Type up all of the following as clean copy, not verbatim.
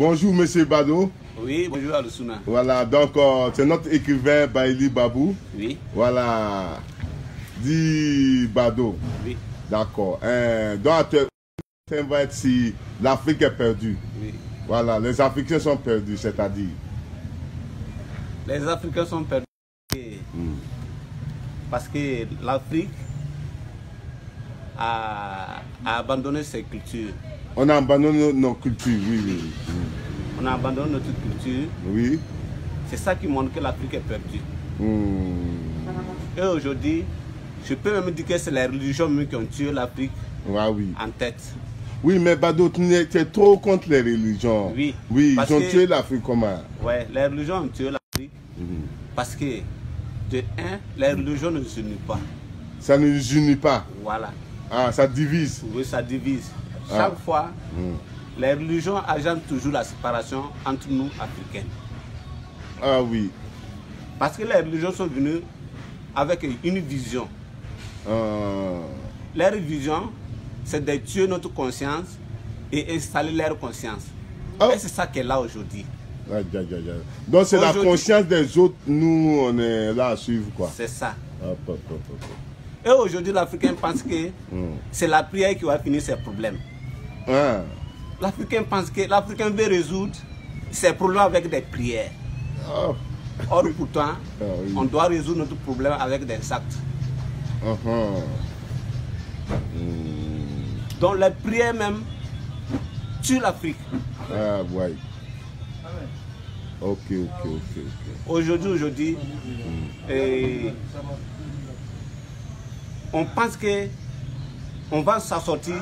Bonjour, monsieur Bado. Oui, bonjour Alusuna. Voilà, donc c'est notre écrivain Baïli Babou. Oui. Voilà, dit Bado. Oui. D'accord. Donc, on va être si l'Afrique est perdue. Oui. Voilà, les Africains sont perdus, c'est-à-dire. Les Africains sont perdus parce que l'Afrique a abandonné ses cultures. On a abandonné nos cultures, oui. On a abandonné notre culture. Oui. C'est ça qui montre que l'Afrique est perdue. Et aujourd'hui, je peux même dire que c'est les religions qui ont tué l'Afrique en tête. Oui, mais Bado, tu es trop contre les religions. Oui. Oui, ils ont tué l'Afrique comment? Oui, les religions ont tué l'Afrique parce que, de un, les religions ne se unissent pas. Ça ne nous unit pas. Voilà. Ah, ça divise. Oui, ça divise. Chaque fois, les religions agentent toujours la séparation entre nous, Africains. Ah oui. Parce que les religions sont venues avec une vision. Leur vision, c'est de tuer notre conscience et installer leur conscience. Et c'est ça qu'elle a aujourd'hui. Donc c'est la conscience des autres, nous on est là à suivre quoi. C'est ça. Et aujourd'hui l'Africain pense que c'est la prière qui va finir ses problèmes. L'Africain pense que l'Africain veut résoudre ses problèmes avec des prières. Or pourtant, on doit résoudre notre problème avec des actes. Donc la prière même tue l'Afrique. Ouais. Ok. Aujourd'hui, on pense que on va s'en sortir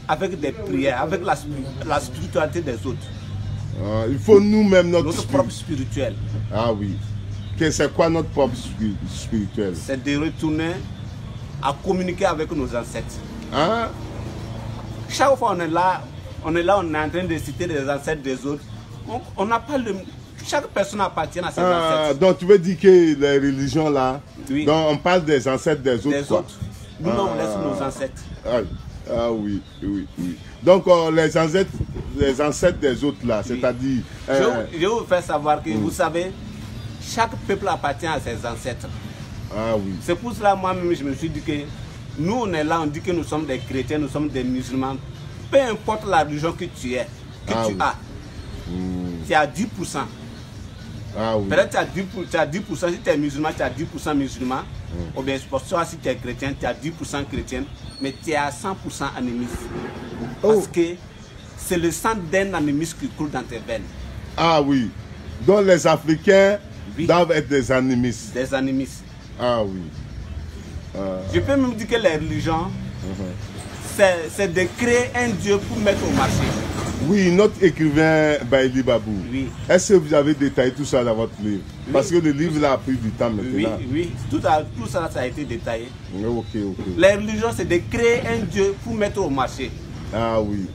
avec des prières, avec la spiritualité des autres. Il faut nous-mêmes notre propre spirituel. Ah oui. C'est quoi notre propre spirituel? C'est de retourner à communiquer avec nos ancêtres. Chaque fois on est en train de citer les ancêtres des autres. On n'a pas le... Chaque personne appartient à ses ancêtres. Donc tu veux dire que les religions là, donc on parle des ancêtres des autres. Nous, on laisse nos ancêtres. Oui. Donc les ancêtres des autres là, c'est-à-dire... Je vais vous faire savoir que vous savez, chaque peuple appartient à ses ancêtres. Oui. C'est pour cela moi-même je me suis dit que nous on est là, on dit que nous sommes des chrétiens, nous sommes des musulmans. Peu importe la religion que tu es, tu as, tu as 10%. Peut-être tu as 10%, si tu es musulman, tu as 10% musulman. Ou bien soit si tu es chrétien, tu as 10% chrétien, mais tu es à 100% animiste. Parce que c'est le sang d'un animiste qui coule dans tes veines. Oui. Donc les Africains doivent être des animistes. Des animistes. Oui. Je peux même dire que les religions, c'est de créer un Dieu pour mettre au marché. Oui, notre écrivain Baïli Babou. Oui. Est-ce que vous avez détaillé tout ça dans votre livre? Parce que le livre là, a pris du temps maintenant. Oui. Tout ça, ça a été détaillé. Ok. Les religions, c'est de créer un Dieu pour mettre au marché. Oui.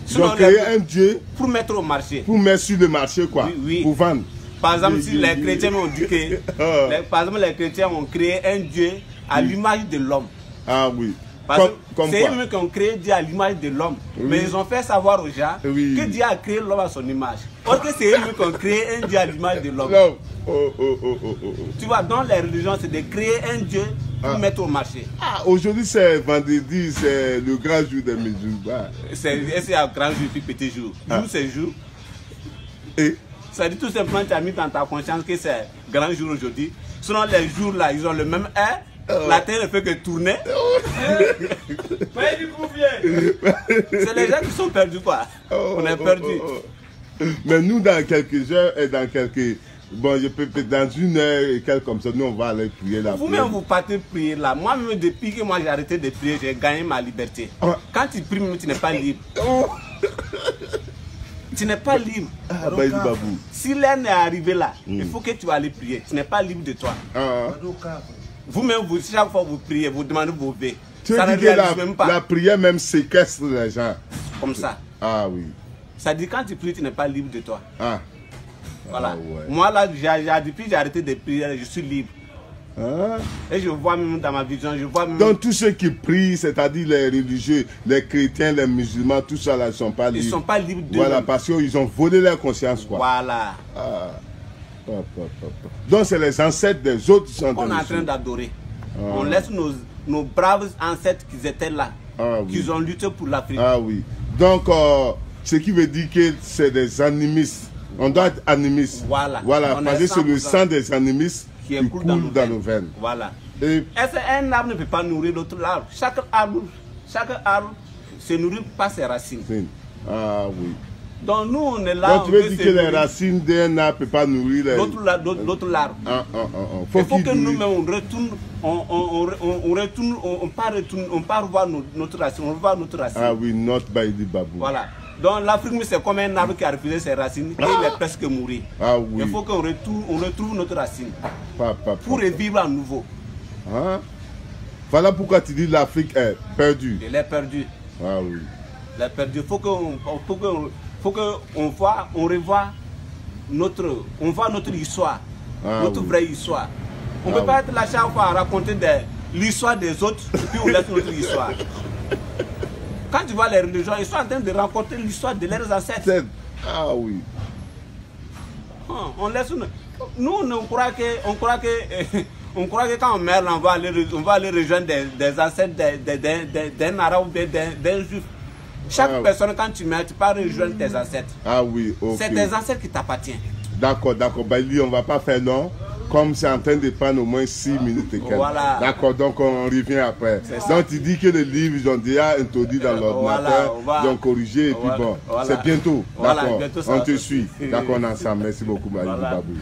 Sinon, donc créer un Dieu pour mettre au marché. Pour mettre sur le marché quoi. Oui. Pour vendre. Par exemple, si les chrétiens ont dit que... par exemple, les chrétiens ont créé un Dieu à l'image de l'homme. Oui. C'est eux qui ont créé Dieu à l'image de l'homme. Mais ils ont fait savoir aux gens que Dieu a créé l'homme à son image. Or que c'est eux qui ont créé un Dieu à l'image de l'homme. Tu vois, dans les religions, c'est de créer un Dieu pour mettre au marché. Aujourd'hui, c'est vendredi, c'est le grand jour des musulmans. C'est un grand jour puis petit jour. Jour, c'est jour. Ça dit tout simplement, tu as mis dans ta conscience que c'est grand jour aujourd'hui. Sinon, les jours là, ils ont le même air. La terre ne fait que tourner. C'est les gens qui sont perdus quoi. On est perdus. Mais nous, dans quelques heures et dans quelques... Bon, je peux dans une heure et quelques comme ça, nous on va aller prier là. Vous-même vous partez prier là. Moi-même, depuis que j'ai arrêté de prier, j'ai gagné ma liberté. Quand tu pries, tu n'es pas libre. Tu n'es pas libre. Si l'heure est arrivée là, il faut que tu ailles prier. Tu n'es pas libre de toi. Vous-même, chaque fois que vous priez, vous demandez vos vœux. Ça ne réalise même pas. La prière même séquestre les gens. Comme ça. Oui. Ça dit quand tu pries, tu n'es pas libre de toi. Ah. Voilà. Moi là, depuis que j'ai arrêté de prier, je suis libre. Hein? Et je vois même dans ma vision, je vois même... Donc tous ceux qui prient, c'est-à-dire les religieux, les chrétiens, les musulmans, tout ça là, ils ne sont pas libres. Ils ne sont pas libres de... Voilà, parce qu'ils ont volé leur conscience, quoi. Voilà. Ah. Donc c'est les ancêtres des autres qui sont On est en train d'adorer. On laisse nos braves ancêtres qui étaient là, qui ont lutté pour l'Afrique. Ah oui. Donc, ce qui veut dire que c'est des animistes. On doit être animiste. Voilà. Voilà, parce que c'est le sang des animistes qui coule dans nos veines. Voilà. Et un arbre ne peut pas nourrir l'autre arbre. Chaque arbre se nourrit par ses racines. Ah oui. Donc nous, on est là. Donc tu veux dire que les racines d'un arbre ne peuvent pas nourrir l'autre arbre. Il faut que nous-mêmes on retourne, on part voir notre racine, on revoit notre racine. Ah oui, notre baïdi babou. Voilà. Donc l'Afrique, c'est comme un arbre qui a refusé ses racines et il est presque mourir. Ah oui. Il faut qu'on retrouve notre racine pour revivre à nouveau. Voilà pourquoi tu dis l'Afrique est perdue. Elle est perdue. Ah oui. Elle est perdue. Il faut qu'on revoie notre histoire, notre vraie histoire. On ne peut pas être là chaque fois à raconter l'histoire des autres et puis on laisse notre histoire. Quand tu vois les religions, ils sont en train de raconter l'histoire de leurs ancêtres. Ah oui. On laisse. Nous, on croit que quand on meurt, on va aller rejoindre des ancêtres d'un arabe ou d'un juif. Chaque personne, quand tu meurs, tu peux rejoindre tes ancêtres. Ah oui, ok. C'est tes ancêtres qui t'appartiennent. D'accord. Baili, on ne va pas faire long. Comme c'est en train de prendre au moins 6 minutes et quelques. Voilà. D'accord, donc on revient après. Donc tu dis que le livre, ils ont déjà introduit dans l'ordinateur, ils ont corrigé et puis bon, c'est bientôt. D'accord, on te suit. D'accord, on est ensemble. Merci beaucoup, Baili Babou.